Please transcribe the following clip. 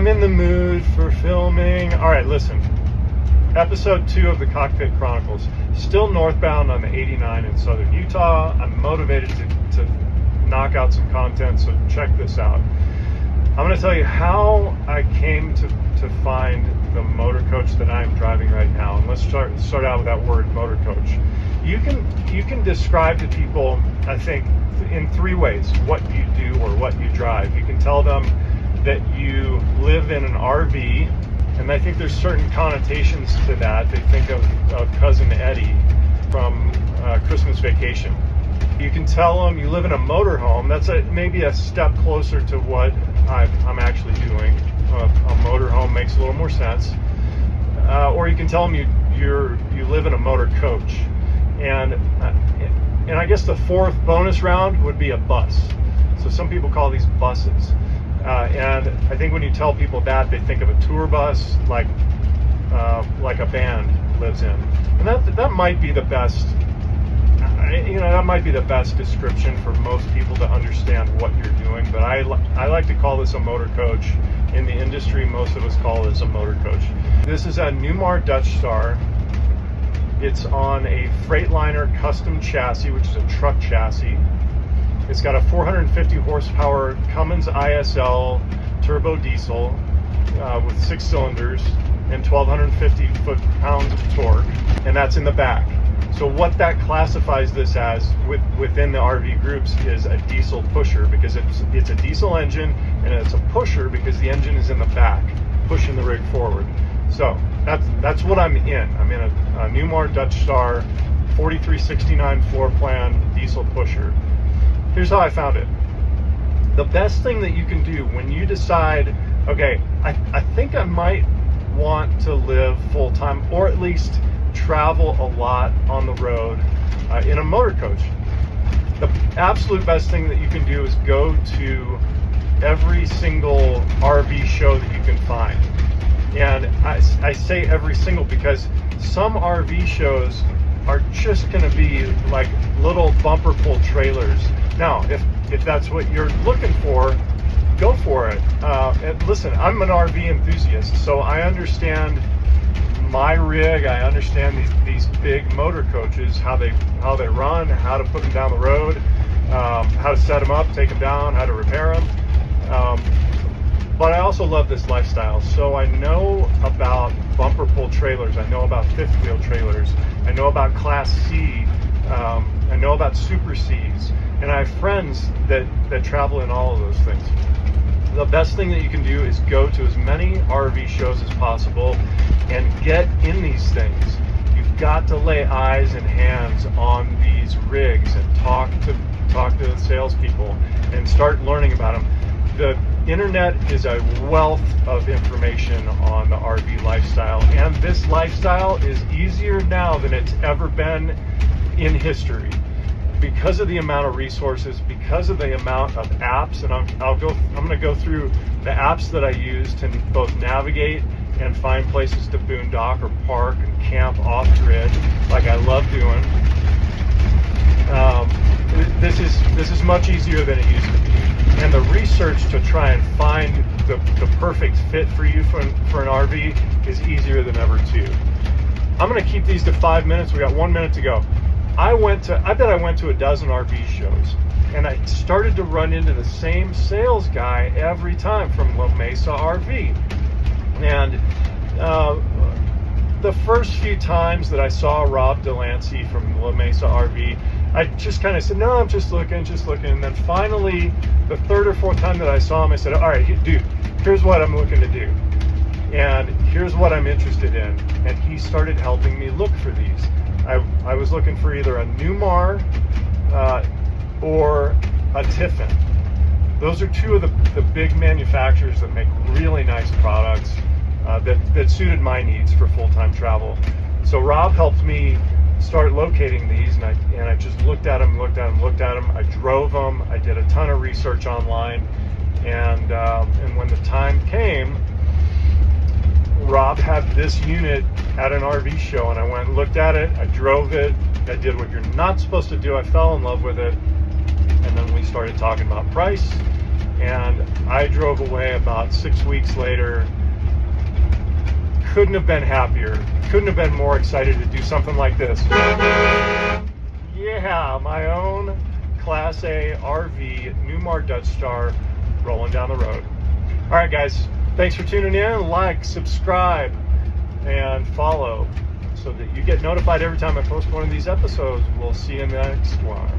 I'm in the mood for filming. All right, listen. Episode 2 of the Cockpit Chronicles. Still northbound on the 89 in southern Utah. I'm motivated to knock out some content, so check this out. I'm going to tell you how I came to find the motor coach that I'm driving right now. And let's start out with that word, motor coach. You can describe to people, I think, in 3 ways what you do or what you drive. You can tell them that you live in an RV, and I think there's certain connotations to that. They think of Cousin Eddie from Christmas Vacation. You can tell them you live in a motorhome. That's maybe a step closer to what I'm actually doing. A motorhome makes a little more sense. Or you can tell them you live in a motor coach. And I guess the 4th bonus round would be a bus. So some people call these buses. And I think when you tell people that, they think of a tour bus like a band lives in. And that might be the best. That might be the best description for most people to understand what you're doing, but I like to call this a motor coach. In the industry, most of us call this a motor coach. This is a Newmar Dutch Star. It's on a Freightliner custom chassis, which is a truck chassis. It's got a 450 horsepower Cummins ISL turbo diesel with 6 cylinders and 1,250 foot-pounds of torque, and that's in the back. So what that classifies this as within the RV groups is a diesel pusher, because it's a diesel engine, and it's a pusher because the engine is in the back, pushing the rig forward. So that's what I'm in. I'm in a Newmar Dutch Star 4369 floor plan diesel pusher. Here's how I found it. The best thing that you can do when you decide, okay, I think I might want to live full-time, or at least travel a lot on the road in a motor coach. The absolute best thing that you can do is go to every single RV show that you can find. And I say every single because some RV shows are just going to be like little bumper pull trailers. Now, if that's what you're looking for, go for it. And listen, I'm an RV enthusiast, so I understand my rig. I understand these big motor coaches, how they run, how to put them down the road, how to set them up, take them down, how to repair them. But I also love this lifestyle. So I know about bumper pull trailers. I know about 5th wheel trailers. I know about Class C. I know about Super Cs. And I have friends that travel in all of those things. The best thing that you can do is go to as many RV shows as possible and get in these things. You've got to lay eyes and hands on these rigs and talk to the salespeople and start learning about them. The internet is a wealth of information on the RV lifestyle, and this lifestyle is easier now than it's ever been in history because of the amount of resources, because of the amount of apps. And I'm going to go through the apps that I use to both navigate and find places to boondock or park and camp off grid, like I love doing. This is much easier than it used to be. And the research to try and find the perfect fit for you for an RV is easier than ever too. I'm going to keep these to 5 minutes. We got 1 minute to go. I bet I went to a dozen RV shows, and I started to run into the same sales guy every time from La Mesa RV. And the first few times that I saw Rob Delancey from La Mesa RV, I just kind of said, no, I'm just looking. And then finally, the 3rd or 4th time that I saw him, I said, all right, dude, here's what I'm looking to do. And here's what I'm interested in. And he started helping me look for these. I was looking for either a Newmar or a Tiffin. Those are 2 of the big manufacturers that make really nice products that suited my needs for full-time travel. So Rob helped me start locating these, and I just looked at them. I drove them. I did a ton of research online, and when the time came, Rob had this unit at an RV show, and I went and looked at it. I drove it. I did what you're not supposed to do. I fell in love with it, and then we started talking about price. and I drove away about 6 weeks later. Couldn't have been happier. Couldn't have been more excited to do something like this. Yeah, my own Class A RV, Newmar Dutch Star, rolling down the road. All right, guys, thanks for tuning in. Like, subscribe, and follow so that you get notified every time I post one of these episodes. We'll see you in the next one.